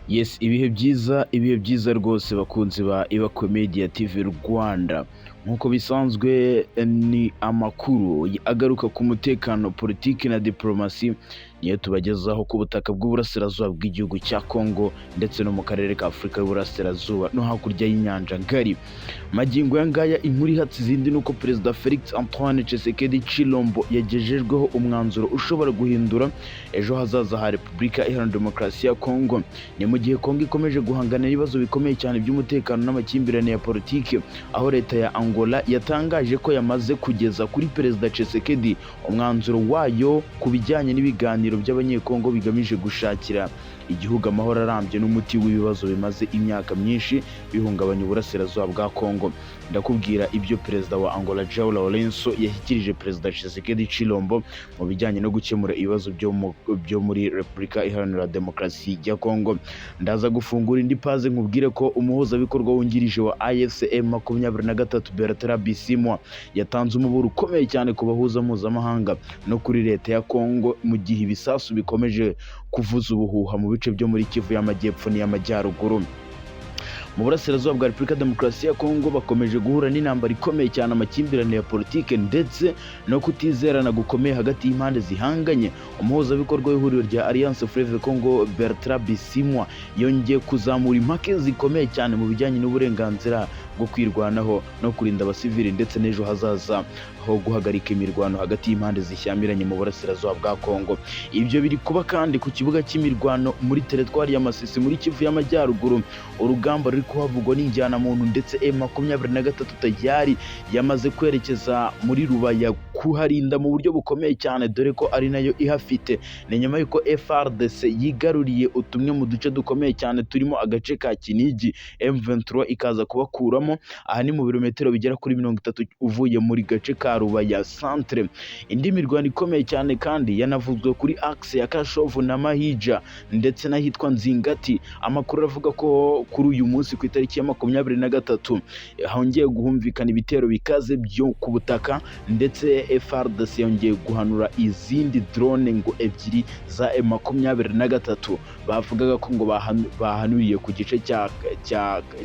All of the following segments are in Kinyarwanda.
Yes, ibihe byiza rwose bakunzi ba Ibako Media TV Rwanda. Nkuko bisanzwe ni amakuru agaruka ku mutekano, politiki na diplomasi niyo tubagezaho ku butaka bw'uburasirazuba bw'igihugu cya Kongo ndetse no mu karere ka Afurika y'Uburasirazuba no hakurya y'inyanja ngari. Magingo ya ngaya inkuru ihatse izindi nuko Perezida Felix Antoine Tshisekedi Tshilombo yagejejweho umwanzuro ushobora guhindura ejo hazaza ha Repubulika Iharanira Demokarasi ya Kongo. Ni mu gihe Kongo ikomeje guhangana n'ibibazo bikomeye cyane by'umutekano n'amakimbirane ya politiki, aho leta ya Angola yatangaje ko yamaze kugeza kuri Perezida Tshisekedi umwanzuro wayo ku bijyanye n'ibiganiro by'abanyekongo bigamije gushakira igihugu amahoro arambye n'umuti w'ibibazo bimaze imyaka myinshi bihungabanya uburasirazuba bwa Kongo. Ndakubwira ibyo Perezida wa Angola João Lourenço yashyikirije Perezida Tshisekedi Tshilombo mu bijyanye no gukemura ibibazo byo muri Repubulika Iharanira Demokarasi ya Kongo. Ndaza gufungura indi paze nkubwire ko umuhuzabikorwa wungirije wa AFCM 23 Bertrand Bisimwa yatanze umuburo ukomeye cyane ku bahuza mpuzamahanga no kuri leta ya Kongo mu gihe ibisasu bikomeje kuvuza ubuhuha mu bice byo muri Kivu y'Amajyepfo n'iy'Amajyaruguru. Mu burasirazuba bwa Repubulika Demokarasi ya Kongo bakomeje guhura n'intambara ikomeye cyane, amakimbirane ya politike ndetse no kutizerana gukomeye hagati y'impande zihanganye. Umuhuzabikorwa w'ihuriro rya Alliance Fleuve Congo Bertrand Bisimwa yongeye kuzamura impaka zikomeye cyane mu bijyanye n'uburenganzira bwo kwirwanaho no kurinda abasivili ndetse n'ejo hazaza ho guhagarika imirwano hagati y'impande zishyamiranye mu burasirazuba bwa Kongo. Ibyo biri kuba kandi ku kibuga cy'imirwano muri teritwari ya Masisi muri Kivu y'Amajyaruguru. Urugamba ruri kuhavugwa n'injyana muntu ndetse M23 tayari yamaze kwerekeza muri Rubaya kuharinda mu buryo bukomeye cyane, dore ko ari nayo ihafite. Ni nyuma yuko FARDC yigaruriye utumwe mu duce dukomeye cyane turimo agace ka Kinigi, M23 ikaza kubakuramo. Aha ni mu birometero bigera kuri 30 uvuye muri gace ka Rubaya centre. Indi mirwano ikomeye cyane kandi yanavuzwe kuri axe ya Kashovu na Mahija ndetse n'ahitwa Nzingati. Amakuru avuga ko kuri uyu munsi ku itariki ya 23 hongeye guhumvikana ibitero bikaze byo ku butaka, ndetse FARDC yongeye guhanura izindi drone ngo ebyiri za M23 bavugaga ko ngo bahanuriye ku gice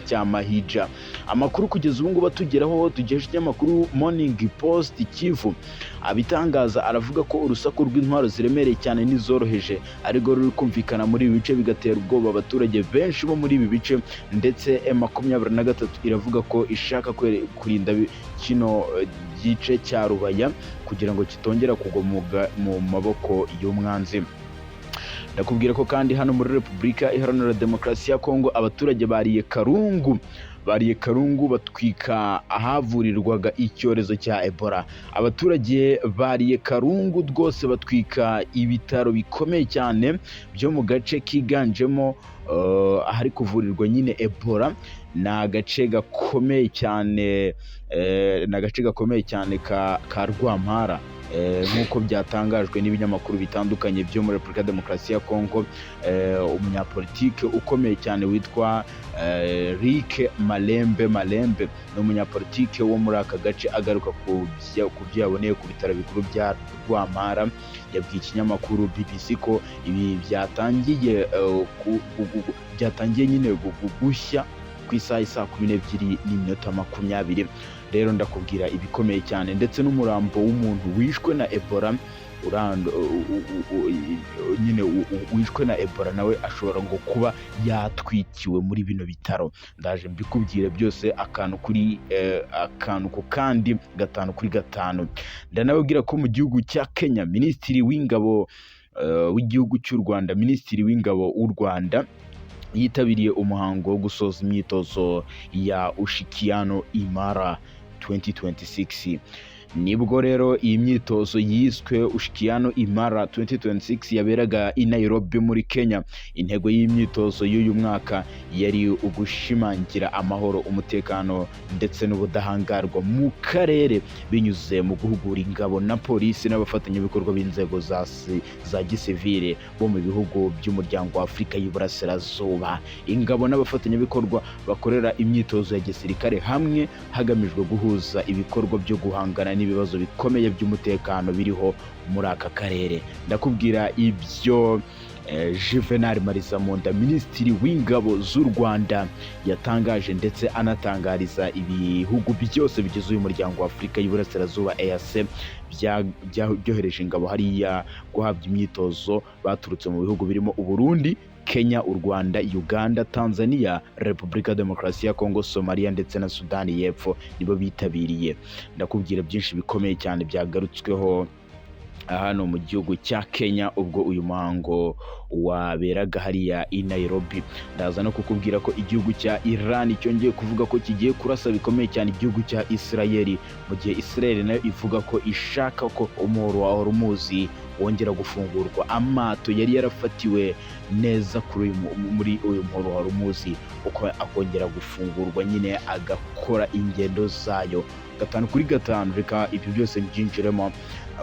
cya Mahija. Amakuru kugeza ubu ngubu batugeraho tugejeje ikinyamakuru Morning Post Kivu abitangaza, aravuga ko urusaku rw'intwaro ziremereye cyane n'izoroheje ariko ruri kumvikana muri ibi bice bigatera ubwoba abaturage benshi bo muri ibi bice, ndetse M23 iravuga ko ishaka kurinda kino gice cya Rubaya kugira ngo kitongera kugwa mu maboko y'umwanzi. Ndakubwira ko kandi hano muri Repubulika Iharanira Demokarasi ya Kongo abaturage bariye Karungu batwika ahavurirwaga icyorezo cya Ebola. Abaturage bariye Karungu rwose batwika ibitaro bikomeye cyane byo mu gace kiganjemo ahari kuvurirwa nyine Ebola. Ni agace gakomeye cyane ka Rwampara, nk'uko byatangajwe n'ibinyamakuru bitandukanye byo muri Repubulika Demokarasi ya Kongo. Umunyapolitike ukomeye cyane witwa Rick Malembe ni umunyapolitike wo muri aka gace agaruka ku byo yaboneye ku bitaro bikuru bya Rwampara. Yabwiye ikinyamakuru BBC ko ibi byatangiye nyine gushya ku isaha 12:20. Rero ndakubwira ibikomeye cyane, ndetse n'umurambo w'umuntu wishwe na Ebola wishwe na Ebola nawe ashobora ngo kuba yatwikiwe muri bino bitaro. Ndaje mbikubwire byose akantu ku kandi 5/5. Ndanababwira ko mu gihugu cya Kenya Minisitiri w'Ingabo w'igihugu cy'u Rwanda w'u Rwanda yitabiriye umuhango wo gusoza imyitozo ya Ushirikiano Imara 2026. Nibwo rero iyi myitozo yiswe Ushirikiano Imara 2026 yaberaga i Nairobi muri Kenya. Intego y'imyitozo y'uyu mwaka yari ugushimangira amahoro, umutekano ndetse n'ubudahangarwa mu karere binyuze mu guhugura ingabo na polisi n'abafatanyabikorwa b'inzego za gisivile bo mu bihugu by'umuryango wa Afurika y'Uburasirazuba. Ingabo n'abafatanyabikorwa bakorera imyitozo ya gisirikare hamwe hagamijwe guhuza ibikorwa byo guhangana n'ibibazo bikomeye by'umutekano biriho muri aka karere. Ndakubwira ibyo Juvenal Marizamunda, minisitiri w'ingabo z'u Rwanda, yatangaje ndetse anatangariza ibihugu byose bigize uyu muryango wa Afurika y'Iburasirazuba EAC byohereje ingabo hariya guhabwa imyitozo baturutse mu bihugu birimo Uburundi, Kenya, u Rwanda, Uganda, Tanzania, Repubulika Demokarasi ya Kongo, Somalia ndetse na Sudani y'Epfo nibo bitabiriye. Ndakubwira byinshi bikomeye cyane byagarutsweho hano mu gihugu cya Kenya ubwo uyu muhango waberaga hariya i Nairobi. Ndaza no kukubwira ko igihugu cya Iran cyongeye kuvuga ko kigiye kurasa bikomeye cyane igihugu cya Israel, mu gihe Israel nayo ivuga ko ishaka ko umuhoro wa Hormuz wongera gufungurwa. Amato yari yarafatiwe neza muri uyu muhoro wa Hormuz uko akongera gufungurwa nyine agakora ingendo zayo 5/5. Reka ibyo byose byinjiremo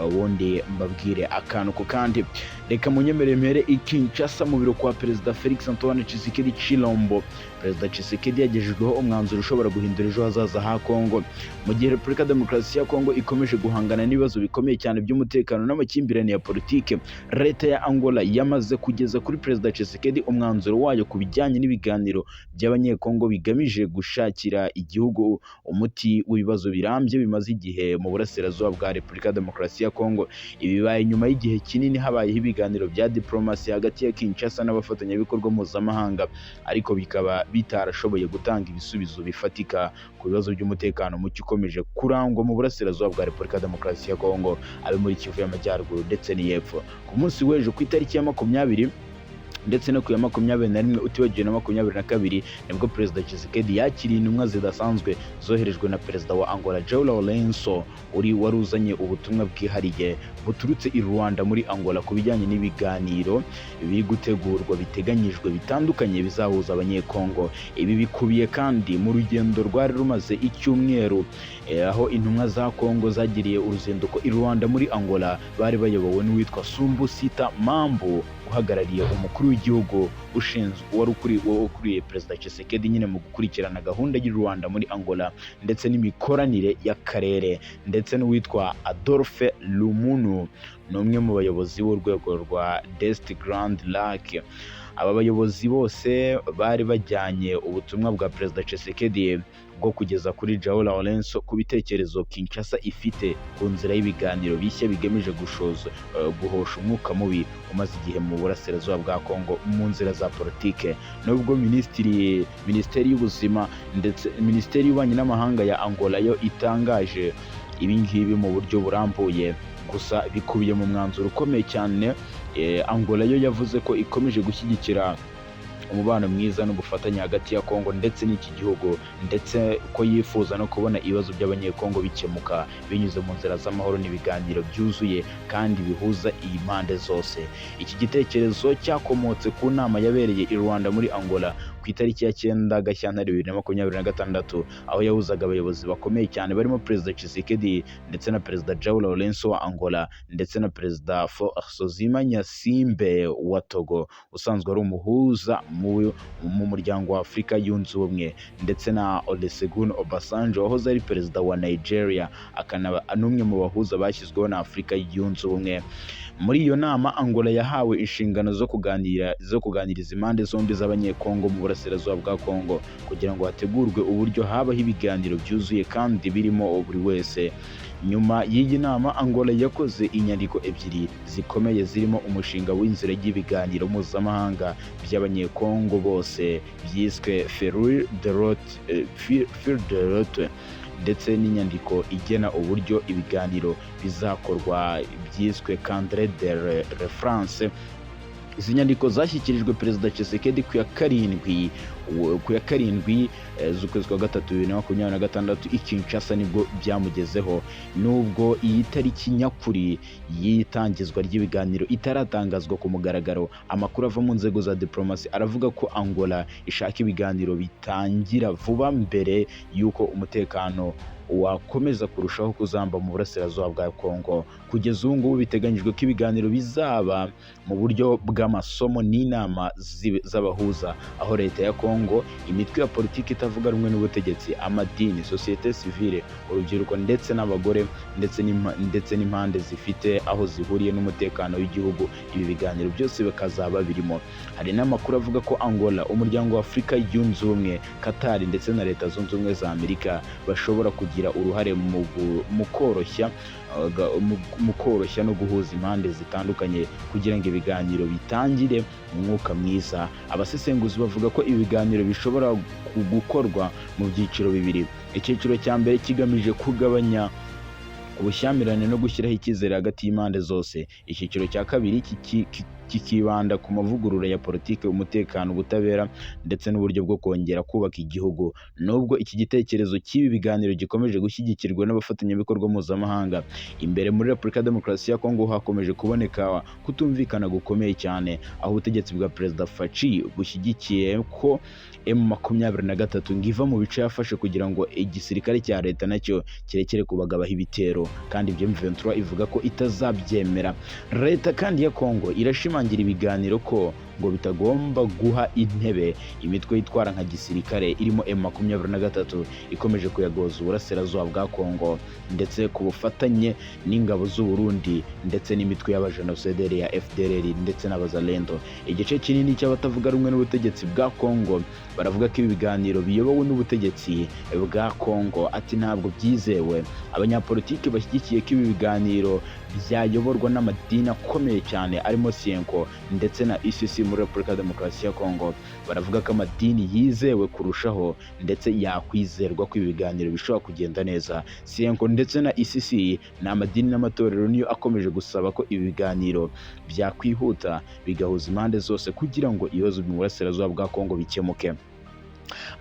ubundi mbabwire akantu ku kandi. Reka munyemerere i Kinshasa mu biro kwa Perezida Felix Antoine Tshisekedi Chilombo. Perezida Tshisekedi yagejejweho umwanzuro ushobora guhindura ejo hazaza ha Kongo, mu gihe Repubulika Demokarasi ya Kongo ikomeje guhangana n'ibibazo bikomeye cyane by'umutekano n'amakimbirane ya politike. Leta ya Angola yamaze kugeza kuri Perezida Tshisekedi umwanzuro wayo ku bijyanye n'ibiganiro by'abanyekongo bigamije gushakira igihugu umuti w'ibibazo birambye bimaze igihe mu burasirazuba bwa Repubulika Demokarasi ya Kongo. Ibi bibaye nyuma y'igihe kinini habayeho ibiganiro bya diplomasi hagati ya Kinshasa n'abafatanyabikorwa mpuzamahanga, ariko bikaba bitarashoboye gutanga ibisubizo bifatika ku bibazo by'umutekano muke ukomeje kurangwa mu burasirazuba bwa Repubulika Demokarasi ya Kongo, abe muri Kivu y'Amajyaruguru ndetse n'Iyepfo. Ku munsi w'ejo ku itariki ya 20 ndetse no ku ya 21 utibagiwe na 22 nibwo Perezida Tshisekedi yakiriye intumwa zidasanzwe zoherejwe na Perezida wa Angola João Lourenço wari uzanye ubutumwa bwihariye buturutse i Rwanda muri Angola ku bijyanye n'ibiganiro biri gutegurwa biteganyijwe bitandukanye bizahuza abanyekongo. Ibi bikubiye kandi mu rugendo rwari rumaze icyumweru aho intumwa za Kongo zagiriye uruzinduko i Rwanda muri Angola, bari bayobowe n'uwitwa Sumbusita Mambo uhagarariye umukuru w'igihugu wari ukuriye Perezida Tshisekedi nyine mu gukurikirana gahunda y'u Rwanda muri Angola ndetse n'imikoranire y'akarere, ndetse n'uwitwa Adolphe Lumunu n'umwe mu bayobozi b'urwego rwa Dest Grand Lac. Aba bayobozi bose bari bajyanye ubutumwa bwa Perezida Tshisekedi bwo kugeza kuri João Lourenço ku bitekerezo Kinshasa ifite ku nzira y'ibiganiro bishya bigamije guhosha umwuka mubi umaze igihe mu burasirazuba bwa Kongo mu nzira za politike. Nubwo Minisiteri y'Ubuzima ndetse Minisiteri y'Ububanyi n'Amahanga ya Angola yo itangaje ibi ngibi mu buryo burambuye, gusa bikubiye mu mwanzuro ukomeye cyane. Angola yo yavuze ko ikomeje gushyigikira umubano mwiza n'ubufatanye hagati ya Kongo ndetse n'iki gihugu, ndetse ko yifuza no kubona ibibazo by'abanyekongo bikemuka binyuze mu nzira z'amahoro n'ibiganiro byuzuye kandi bihuza iyi mpande zose. Iki gitekerezo cyakomotse ku nama yabereye i Rwanda muri Angola ku itariki ya 9 Gashyantare 2026, aho yahuzaga abayobozi bakomeye cyane barimo Perezida Tshisekedi ndetse na Perezida João Lourenço wa Angola ndetse na Perezida Faustin Nyasimbe wa Togo usanzwe ari umuhuza mu muryango wa Afurika yunze ubumwe, ndetse na Olusegun Obasanjo wahoze ari perezida wa Nigeria akanaba n'umwe mu bahuza bashyizweho na Afurika yunze ubumwe. Muri iyo nama Angola yahawe inshingano zo kuganiriza impande zombi z'abanyekongo mu burasirazuba bwa Kongo kugira ngo hategurwe uburyo habaho ibiganiro byuzuye kandi birimo buri wese. Nyuma y'iyi nama Angola yakoze inyandiko ebyiri zikomeye zirimo umushinga w'inzira y'ibiganiro mpuzamahanga by'abanyekongo bose byiswe Feuille de route ndetse n'inyandiko igena uburyo ibiganiro bizakorwa byiswe Cadre de référence. Izi nyandiko zashyikirijwe Perezida Tshisekedi ku ya 7 z'ukwezi kwa 3 2026 i Kinshasa nibwo byamugezeho. Nubwo iyi tariki nyakuri y'itangizwa ry'ibiganiro itaratangazwa ku mugaragaro, amakuru ava mu nzego za diplomasi aravuga ko Angola ishaka ibiganiro bitangira vuba mbere y'uko umutekano wakomeza kurushaho kuzamba mu burasirazuba bwa Kongo. Kugeza ubu ngubu biteganyijwe ko ibiganiro bizaba mu buryo bw'amasomo n'inama z'abahuza, aho leta ya Kongo, imitwe ya politiki itavuga rumwe n'ubutegetsi, amadini, sosiyete sivile, urubyiruko ndetse n'abagore ndetse n'impande zifite aho zihuriye n'umutekano w'igihugu, ibi biganiro byose bikazaba birimo. Hari n'amakuru avuga ko Angola, umuryango wa Afurika yunze ubumwe, Qatar ndetse na Leta Zunze Ubumwe za Amerika bashobora kugira uruhare mu koroshya no guhuza impande zitandukanye kugira ngo ibiganiro bitangire mu mwuka mwiza. Abasesenguzi bavuga ko ibiganiro bishobora gukorwa mu byiciro bibiri. Icyiciro cya mbere kigamije kugabanya ubushyamirane no gushyiraho icyizere hagati y'impande zose. Icyiciro cya kabiri kikibanda ku mavugurura ya politiki, umutekano, ubutabera ndetse n'uburyo bwo kongera kubaka igihugu. Nubwo iki gitekerezo cy'ibi biganiro gikomeje gushyigikirwa n'abafatanyabikorwa mpuzamahanga, imbere muri Repubulika ya Demokarasi ya Kongo hakomeje kuboneka kutumvikana gukomeye cyane, aho ubutegetsi bwa Perezida Faci bushyigikiye ko M23 ngo iva mu bice yafashe kugira ngo igisirikare cya leta nacyo kirekere kubagabaho ibitero, kandi ibyo M23 ivuga ko itazabyemera. Leta kandi ya Kongo irashimangira ibiganiro ko ngo bitagomba guha intebe imitwe yitwara nka gisirikare irimo M23 ikomeje kuyagoza uburasirazuba bwa Kongo, ndetse ku bufatanye n'ingabo z'u Burundi ndetse n'imitwe y'abajenosideri ya FDLR ndetse n'abazalendo. Igice kinini cy'abatavuga rumwe n'ubutegetsi bwa Kongo baravuga ko ibi biganiro biyobowe n'ubutegetsi bwa Kongo ati ntabwo byizewe. Abanyapolitiki bashyigikiye ko ibi biganiro byayoborwa n'amadini akomeye cyane arimo Sienko ndetse na ICC muri Repubulika ya Demokarasi ya Kongo, baravuga ko amadini yizewe kurushaho ndetse yakwizerwa ko ibi biganiro bishobora kugenda neza. Sienko ndetse na ICC ni amadini n'amatorero niyo akomeje gusaba ko ibi biganiro byakwihuta bigahuza impande zose kugira ngo ibibazo mu burasirazuba bwa Kongo bikemuke.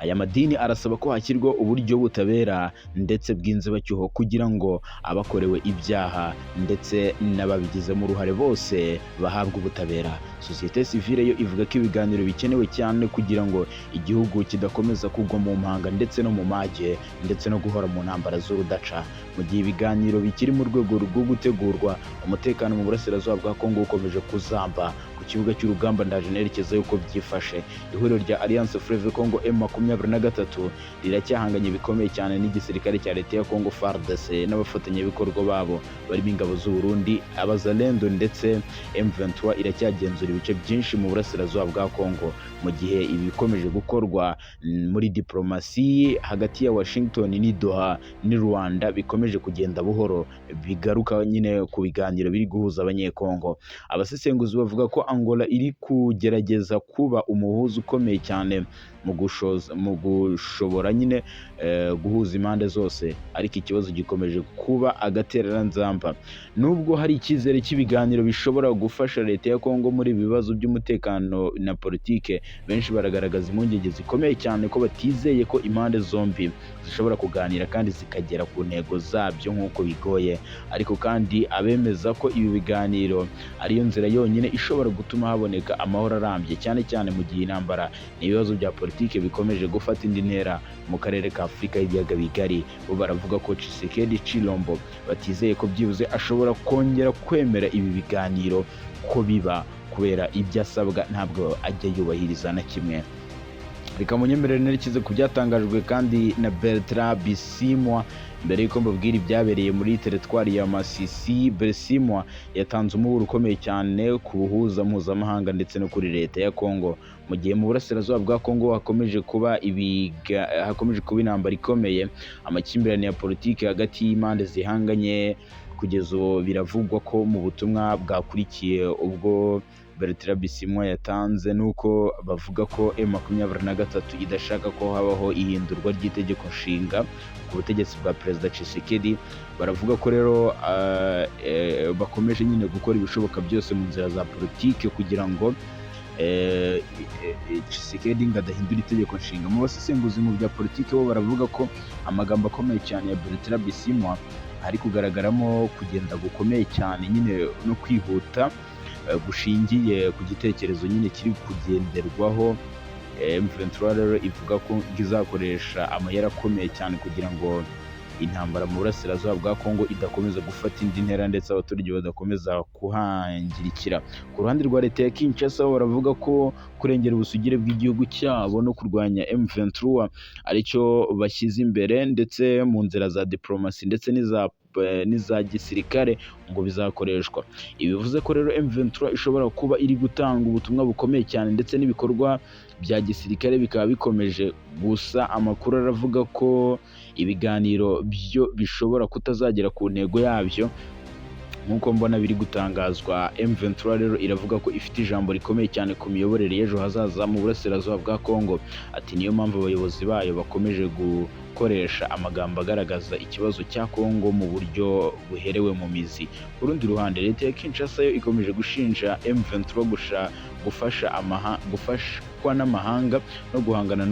Aya madini arasaba ko hashyirwa uburyo butabera ndetse bw'inzibacyuho kugira ngo abakorewe ibyaha ndetse n'ababigizemo uruhare bose bahabwe ubutabera. Sosiyete sivile yo ivuga ko ibiganiro bikenewe cyane kugira ngo igihugu kidakomeza kugwa mu mpanga ndetse no mu mage ndetse no guhora mu ntambara z'urudaca. Mu gihe ibiganiro bikiri mu rwego rwo gutegurwa, umutekano mu burasirazuba bwa Kongo ukomeje kuzamba. Ku kibuga cy'urugamba ndaje nerekeza yuko byifashe. Ihuriro rya Alliance Fleuve Congo M23 riracyahanganye bikomeye cyane n'igisirikare cya leta ya Kongo FARDC n'abafatanyabikorwa babo barimo ingabo z'u Burundi, abazalendo ndetse M23 iracyagenzura ibice byinshi mu burasirazuba bwa Kongo, mu gihe ibikomeje gukorwa muri diplomasi hagati ya Washington n'i Doha n'i Rwanda bikomeje kugenda buhoro bigaruka nyine ku biganiro biri guhuza abanyekongo. Abasesenguzi bavuga ko Angola iri kugerageza kuba umuhuza ukomeye cyane mu gushobora nyine guhuza impande zose, ariko ikibazo gikomeje kuba agatereranzamba. Nubwo hari icyizere cy'ibiganiro bishobora gufasha leta ya Kongo muri ibi bibazo by'umutekano na politike, benshi baragaragaza impungenge zikomeye cyane ko batizeye ko impande zombi zishobora kuganira kandi zikagera ku ntego zabyo nk'uko bigoye. Ariko kandi abemeza ko ibi biganiro ariyo nzira yonyine ishobora gutuma haboneka amahoro arambye, cyane cyane mu gihe intambara n'ibibazo bya politike bikomeje gufata indi ntera mu karere ka Afurika y'ibiyaga bigari. Bo baravuga ko Tshisekedi Chilombo batizeye ko byibuze ashobora kongera kwemera ibi biganiro ko biba, kubera ibyo asabwa ntabwo ajya yubahiriza na kimwe. Reka munyemerere nerekeze ku byatangajwe kandi na Bertrand Bisimwa. Mbere y'uko mbabwira ibyabereye muri teritwari ya Masisi, Bisimwa yatanze umuburo ukomeye cyane ku buhuza mpuzamahanga ndetse no kuri leta ya Kongo, mu gihe mu burasirazuba bwa Kongo hakomeje kuba intambara ikomeye, amakimbirane ya politiki hagati y'impande zihanganye. Kugeza ubu biravugwa ko mu butumwa bwakurikiye ubwo Bertrand Bisimwa yatanze nuko bavuga ko M23 idashaka ko habaho ihindurwa ry'itegeko nshinga ku butegetsi bwa Perezida Tshisekedi. Baravuga ko rero bakomeje nyine gukora ibishoboka byose mu nzira za politike kugira ngo Tshisekedi ngadahindura itegeko nshinga. Mu basesenguzi mu bya politike bo baravuga ko amagambo akomeye cyane ya Bertrand Bisimwa hari kugaragaramo kugenda gukomeye cyane nyine no kwihuta gushingiye ku gitekerezo nyine kiri kugenderwaho. M23 rero ivuga ko izakoresha amayeri akomeye cyane kugira ngo intambara mu burasirazuba bwa Kongo idakomeza gufata indi ntera ndetse abaturage badakomeza kuhangirikira. Ku ruhande rwa leta ya Kinshasa baravuga ko kurengera ubusugire bw'igihugu cyabo no kurwanya M23 aricyo bashyize imbere, ndetse mu nzira za diplomasi ndetse n'iza gisirikare ngo bizakoreshwa. Ibi bivuze ko rero M23 ishobora kuba iri gutanga ubutumwa bukomeye cyane, ndetse n'ibikorwa bya gisirikare bikaba bikomeje. Gusa amakuru aravuga ko ibiganiro byo bishobora kutazagera ku ntego yabyo nk'uko mbona biri gutangazwa. M23 rero iravuga ko ifite ijambo rikomeye cyane ku miyoborere y'ejo hazaza mu burasirazuba bwa Kongo. Ati niyo mpamvu abayobozi bayo bakomeje gukoresha amagambo agaragaza ikibazo cya Kongo mu buryo buherewe mu mizi. Ku rundi ruhande leta ya Kinshasa yo ikomeje gushinja M23 gufashwa n'amahanga no guhangana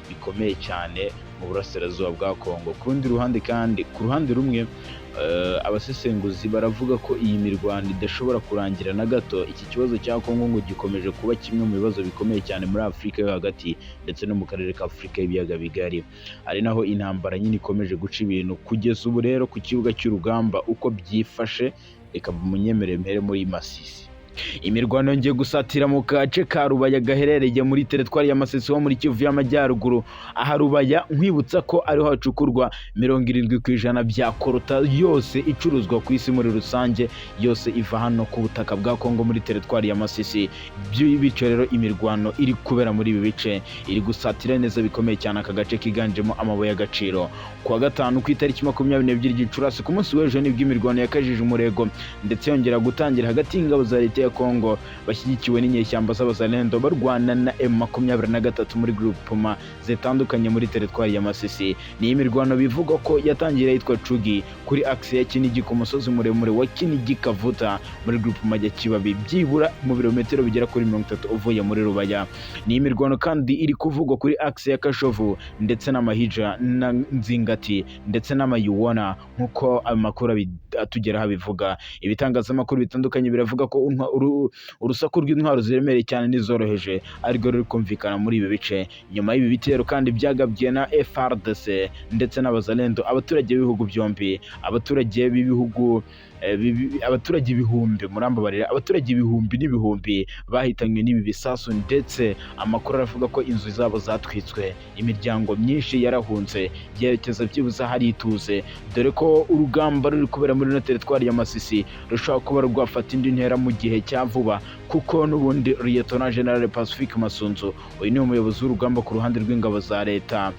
bikomeye cyane mu burasirazuba bwa Kongo. Ku rundi ruhande kandi, ku ruhande rumwe abasesenguzi baravuga ko iyi mirwano idashobora kurangira na gato. Iki kibazo cya Kongo ngo gikomeje kuba kimwe mu bibazo bikomeye cyane muri Afurika yo hagati ndetse no mu karere ka Afurika y'ibiyaga bigari, ari naho intambara nyine ikomeje guca ibintu. Kugeza ubu rero ku kibuga cy'urugamba uko byifashe, reka munyemerere mpere muri Masisi. Imirwano yongeye gusatira mu gace ka Rubaya gaherereye muri teritwari ya Masisi ho muri Kivu y'Amajyaruguru. Aha Rubaya nkwibutsa ko ariho hacukurwa 70% bya korota yose icuruzwa ku isi muri rusange, yose iva hano ku butaka bwa Kongo muri teritwari ya Masisi. Bityo rero imirwano iri kubera muri ibi bice iri gusatira neza bikomeye cyane aka gace kiganjemo amabuye y'agaciro. Kuwa gatanu ku itariki 22 Gicurasi ku munsi w'ejo nibwo imirwano yakajije umurego ndetse yongera gutangira hagati y'ingabo za leta ya Kongo bashyigikiwe n'inyeshyamba z'abazalendo barwana na M23 muri groupement zitandukanye muri teritwari ya Masisi. Ni imirwano bivugwa ko yatangira yitwa Cugi kuri axe ya Kinigi ku musozi muremure wa Kinigi Kavuta muri groupement ya Kibabi, byibura mu birometero bigera kuri 30 uvuye muri Rubaya. Ni imirwano kandi iri kuvugwa kuri axe ya Kashovu ndetse na Mahija na Nzingati ndetse n'Amayuwana nk'uko amakuru atugeraho bivuga. Ibitangazamakuru bitandukanye biravuga ko urusaku rw'intwaro ziremereye cyane n'izoroheje ariko ruri kumvikana muri ibi bice. Nyuma y'ibi bitero kandi byagabye na FARDC ndetse n'abazalendo, abaturage b'ibihugu byombi, abaturage ibihumbi n'ibihumbi bahitanywe n'ibi bisasu, ndetse amakuru aravuga ko inzu zabo zatwitswe, imiryango myinshi yarahunze yerekeza byibuze hari ituze, dore ko urugamba ruri kubera muri no teritwari ya Masisi rushobora kuba rwafata indi ntera mu gihe cya vuba, kuko n'ubundi Lieutenant General Pacifique Masunzu uyu ni umuyobozi w'urugamba ku ruhande rw'ingabo za leta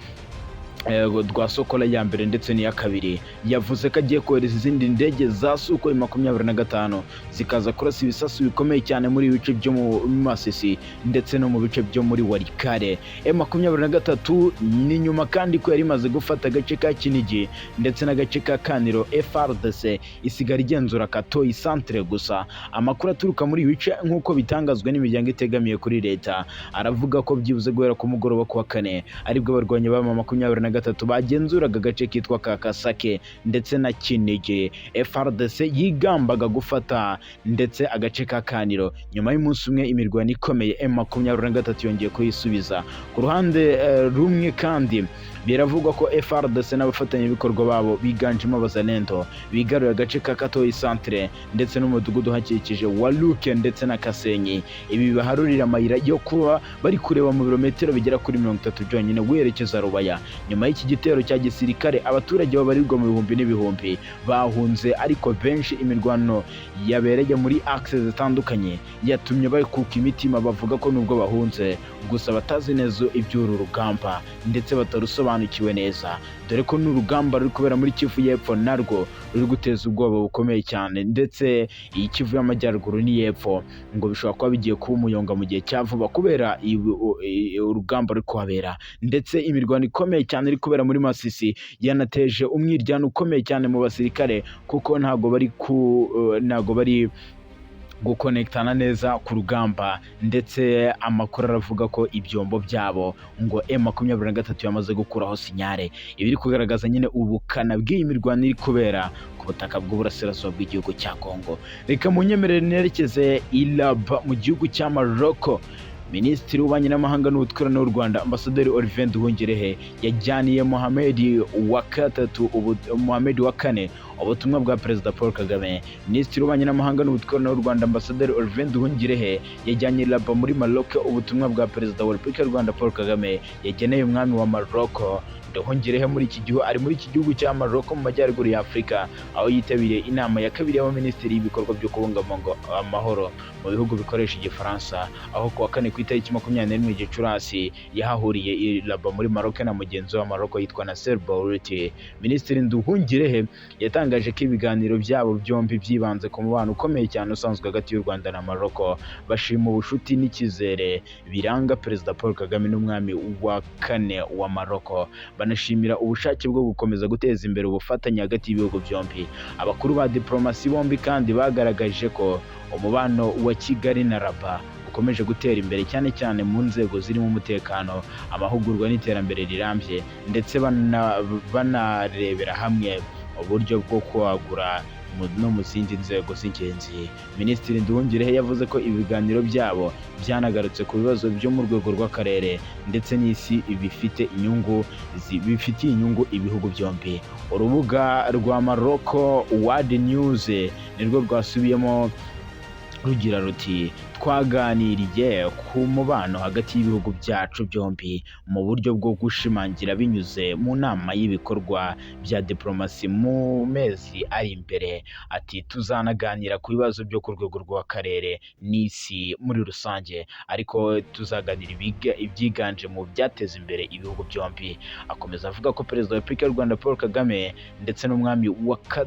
rwa Sokola ya mbere ndetse n'iya kabiri, yavuze ko agiye kohereza izindi ndege za Sukhoi 25 zikaza kurasa ibisasu bikomeye cyane muri ibice byo mu Masisi ndetse no mu bice byo muri Walikale. M23 ni nyuma kandi ko yari imaze gufata agace ka Kinigi ndetse n'agace ka Kaniro. FARDC isigara igenzura Katoyi centre gusa. Amakuru aturuka muri ibice nk'uko bitangazwa n'imiryango itegamiye kuri leta aravuga ko byibuze guhera ku mugoroba kuwa kane aribwo abarwanyi ba M23 bagenzuraga agace kitwa Kakasake ndetse na Kinigi. FARDC yigambaga gufata ndetse agace ka Kaniro. Nyuma y'umunsi umwe imirwano ikomeye M23 yongeye kuyisubiza. Ku ruhande rumwe kandi biravugwa ko FARDC n'abafatanyabikorwa babo biganjemo abazalendo bigarura agace ka Katoyi centre ndetse n'umudugudu hakikije Waluke ndetse na Kasenyi. Ibi bibaharurira amayira yo kuba bari kureba mu birometero bigera kuri 30 byonyine werekeza Rubaya. Nyuma y'iki gitero cya gisirikare abaturage babarirwa mu bihumbi n'ibihumbi bahunze, ariko benshi imirwano yabereye muri axe zitandukanye yatumye bakuka imitima, bavuga ko nubwo bahunze gusa batazi neza iby'uru rugamba ndetse batarusobanukiwe neza, dore ko n'urugamba ruri kubera muri Kivu y'Epfo narwo ruri guteza ubwoba bukomeye cyane, ndetse iyi Kivu y'Amajyaruguru n'Iyepfo ngo bishobora kuba bigiye kuba umuyonga mu gihe cya vuba kubera urugamba ruri kuhabera. Ndetse imirwano ikomeye cyane iri kubera muri Masisi yanateje umwiryane ukomeye cyane mu basirikare, kuko ntago bari gukonektana neza ku rugamba, ndetse amakuru aravuga ko ibyombo byabo ngo M23 yamaze gukuraho sinyare. Ibi iri kugaragaza nyine ubukana bw'iyi mirwano iri kubera ku butaka bw'uburasirazuba bw'igihugu cya Kongo. Reka munyemerere nerekeze Ilaba mu gihugu cya Morocco. Minisitiri w'Ububanyi n'Amahanga n'Ubutwererane w'u Rwanda Ambasaderi Olivier Nduhungirehe yajyaniye Mohamed wa kane ubutumwa bwa Perezida Paul Kagame. Minisitiri w'Ububanyi n'Amahanga n'Ubutwererane w'u Rwanda Ambasaderi Olivier Nduhungirehe yajyanye Rabat muri Maroc ubutumwa bwa Perezida wa Repubulika y'u Rwanda Paul Kagame yageneye umwami wa Maroc. Nduhungirehe ari muri iki gihugu cya Maroc mu majyaruguru ya Afurika, aho yitabiriye inama ya kabiri y'abaminisitiri y'ibikorwa byo kubungabunga amahoro mu bihugu bikoresha Igifaransa, aho kuwa kane ku itariki 21 Gicurasi yahahuriye i Rabat muri Maroc na mugenzi wa Maroc yitwa Nasser Bouriti. Minisitiri Nduhungirehe yatangaje ko ibiganiro byabo byombi byibanze ku mubano ukomeye cyane usanzwe hagati y'u Rwanda na Maroc, bashima ubushuti n'icyizere biranga Perezida Paul Kagame n'umwami wa kane wa Maroc, banashimira ubushake bwo gukomeza guteza imbere ubufatanye hagati y'ibihugu byombi. Abakuru ba diplomasi bombi kandi bagaragaje ko umubano wa Kigali na Rabat ukomeje gutera imbere cyane cyane mu nzego zirimo umutekano, amahugurwa n'iterambere rirambye, ndetse banarebera hamwe uburyo bwo kwagura no mu zindi nzego z'ingenzi. Minisitiri Nduhungirehe yavuze ko ibiganiro byabo byanagarutse ku bibazo byo mu rwego rw'akarere ndetse n'isi bifitiye inyungu ibihugu byombi. Urubuga rwa Maroc World News nirwo rwasubiyemo rugira ruti twaganiriye ku mubano hagati y'ibihugu byacu byombi mu buryo bwo gushimangira binyuze mu nama y'ibikorwa bya diplomasi mu mezi ari imbere. Ati tuzanaganira ku bibazo byo ku rwego rw'akarere n'isi muri rusange, ariko tuzaganira ibyiganje mu byateza imbere ibihugu byombi. Akomeza avuga ko Perezida wa Repubulika y'u Rwanda Paul Kagame ndetse n'umwami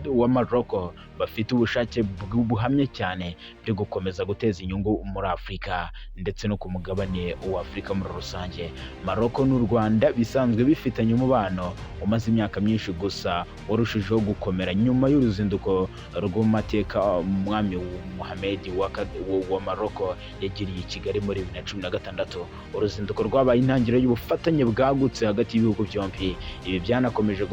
wa Maroc bafite ubushake buhamye cyane byo gukomeza guteza inyungu muri Afurika ndetse no ku mugabane wa Afurika muri rusange. Maroc n'u Rwanda bisanzwe bifitanye umubano umaze imyaka myinshi, gusa warushijeho gukomera nyuma y'uruzinduko rw'amateka umwami Mohamed wa Maroc yagiriye i Kigali muri 2016. Uruzinduko rwabaye intangiriro y'ubufatanye bwagutse hagati y'ibihugu byombi. Ibi byanakomeje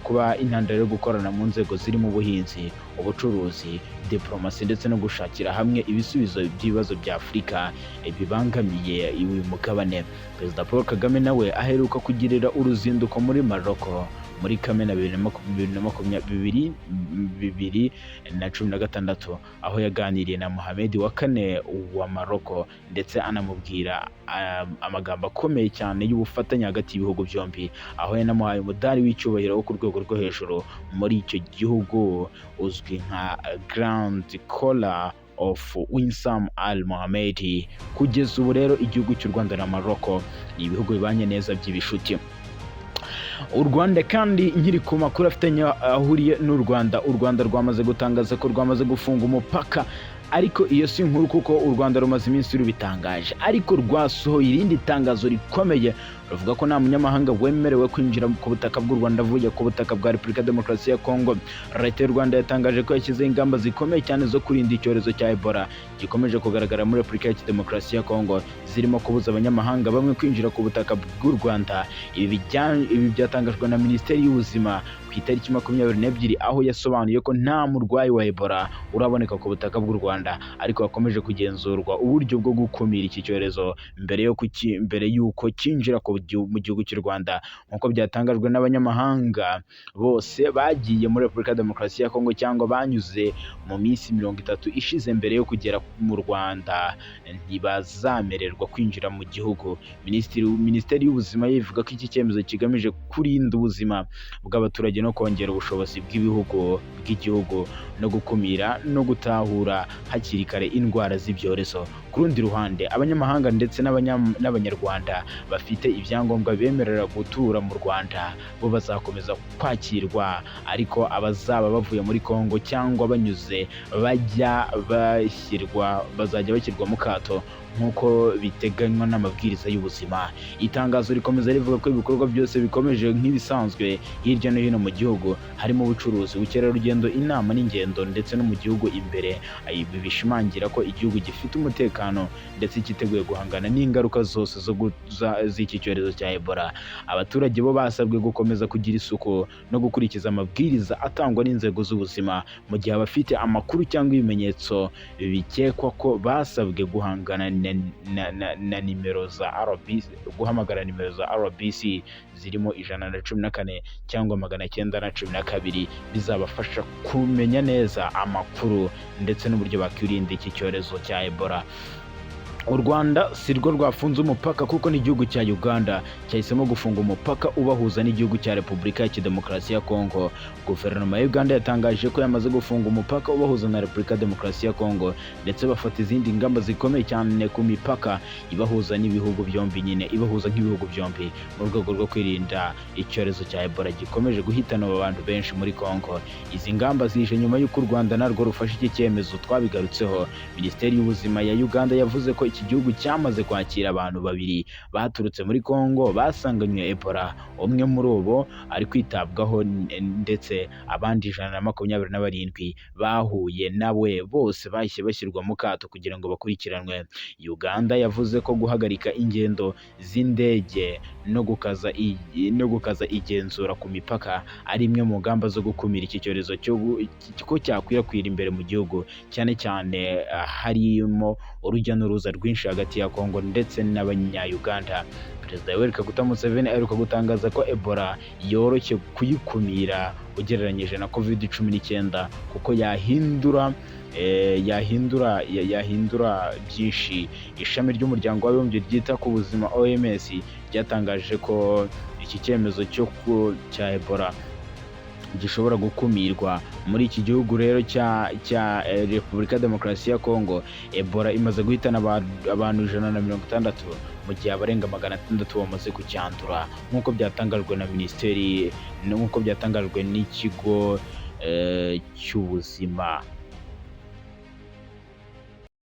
kuba intandaro yo gukorana mu nzego zirimo ubuhinzi, ubucuruzi, diplomasi ndetse no gushakira hamwe ibisubizo by'ibibazo bya Afurika bibangamiye uyu mugabane. Perezida Paul Kagame nawe aheruka kugirira uruzinduko muri Maroc muri Kamena 2016, aho yaganiriye na Mohamed wa kane wa Maroc ndetse anamubwira amagambo akomeye cyane y'ubufatanye hagati y'ibihugu byombi, aho yanamuhaye umudari w'icyubahiro wo ku rwego rwo hejuru muri icyo gihugu uzwi nka Grand Collar of Winsam Al Mohamed. Kugeza ubu rero igihugu cy'u Rwanda na Maroc ni ibihugu bibanye neza by'ibishuti. U Rwanda kandi nkiri ku makuru afitanye ahuriye n'u Rwanda, u Rwanda rwamaze gutangaza ko rwamaze gufunga umupaka, ariko iyo si inkuru kuko u Rwanda rumaze iminsi rubitangaje, ariko rwasohoye irindi tangazo rikomeye ruvuga ko nta munyamahanga wemerewe kwinjira ku butaka bw'u Rwanda avuye ku butaka bwa Repubulika Demokarasi ya Kongo. Leta y'u Rwanda yatangaje ko yashyizeho ingamba zikomeye cyane zo kurinda icyorezo cya Ebola gikomeje kugaragara muri Repubulika ya Demokarasi ya Kongo, zirimo kubuza abanyamahanga bamwe kwinjira ku butaka bw'u Rwanda. Ibi byatangajwe na Minisiteri y'Ubuzima ku itariki 22, aho yasobanuye ko nta murwayi wa Ebola uraboneka ku butaka bw'u Rwanda, ariko hakomeje kugenzurwa uburyo bwo gukumira iki cyorezo mbere y'uko cyinjira mu gihugu cy'u Rwanda, nk'uko byatangajwe n'abanyamahanga bose bagiye muri Repubulika Demokarasi ya Kongo cyangwa banyuze mu minsi 30 ishize mbere yo kugera mu Rwanda ntibazamererwa kwinjira mu gihugu. Minisiteri y'Ubuzima ivuga ko iki cyemezo kigamije kurinda ubuzima bw'abaturage no kongera ubushobozi bw'igihugu no gukumira no gutahura hakiri kare indwara z'ibyorezo. Ku rundi ruhande, abanyamahanga ndetse n'abanyarwanda bafite ibyangombwa bemerera gutura mu Rwanda bo bazakomeza kwakirwa, ariko abazaba bavuye muri Kongo cyangwa banyuze bazajya bashyirwa mu kato nk'uko biteganywa n'amabwiriza y'ubuzima. Itangazo rikomeza rivuga ko ibikorwa byose bikomeje nk'ibisanzwe hirya no hino mu gihugu, harimo ubucuruzi, ubukerarugendo, inama n'ingendo ndetse no mu gihugu imbere. Ibi bishimangira ko igihugu gifite umutekano ndetse cyiteguye guhangana n'ingaruka zose z'iki cyorezo cya Ebola. Abaturage bo basabwe gukomeza kugira isuku no gukurikiza amabwiriza atangwa n'inzego z'ubuzima, mu gihe abafite amakuru cyangwa ibimenyetso bikekwa ko basabwe guhangana na nimero za RBC, guhamagara nimero za RBC zirimo 114 cyangwa 912 bizabafasha kumenya neza amakuru ndetse n'uburyo bakwirinda iki cyorezo cya Ebola. U Rwanda si rwo rwafunze umupaka kuko n'igihugu cya Uganda cyahisemo gufunga umupaka ubahuza n'igihugu cya Repubulika ya Demokarasi ya Kongo. Guverinoma ya Uganda yatangaje ko yamaze gufunga umupaka ubahuza na Repubulika ya Demokarasi ya Kongo ndetse bafata izindi ngamba zikomeye cyane ku mipaka ibahuza n'ibihugu byombi, nyine ibahuza nk'ibihugu byombi mu rwego rwo kwirinda icyorezo cya Ebola gikomeje guhitana abantu benshi muri Kongo. Izi ngamba zije nyuma y'uko u Rwanda narwo rufashe iki cyemezo twabigarutseho. Minisiteri y'Ubuzima ya Uganda yavuze ko iki gihugu cyamaze kwakira abantu babiri baturutse muri Kongo basanganywe Ebola. Umwe muri bo ari kwitabwaho ndetse abandi 127 bahuye nawe bose bahise bashyirwa mu kato kugira ngo bakurikiranwe. Uganda yavuze ko guhagarika ingendo z'indege no gukaza igenzura ku mipaka ari imwe mu ngamba zo gukumira iki cyorezo ko cyakwirakwira imbere mu gihugu, cyane cyane harimo urujya n'uruza rwinshi hagati ya Kongo ndetse n'abanya-Uganda. Perezida Yoweri Kaguta Museveni aheruka gutangaza ko Ebola yoroshye kuyikumira ugereranyije na COVID-19 kuko yahindura byinshi. Ishami ry'umuryango w'abibumbye ryita ku buzima OMS ryatangaje ko iki cyemezo cya Ebola gishobora gukumirwa muri iki gihugu rero cya Repubulika ya Demokarasi ya Kongo. Ebola imaze guhitana abantu 160 mu gihe abarenga 600 bamaze kucyandura nk'uko byatangajwe na minisiteri, nk'uko byatangajwe n'ikigo cy'ubuzima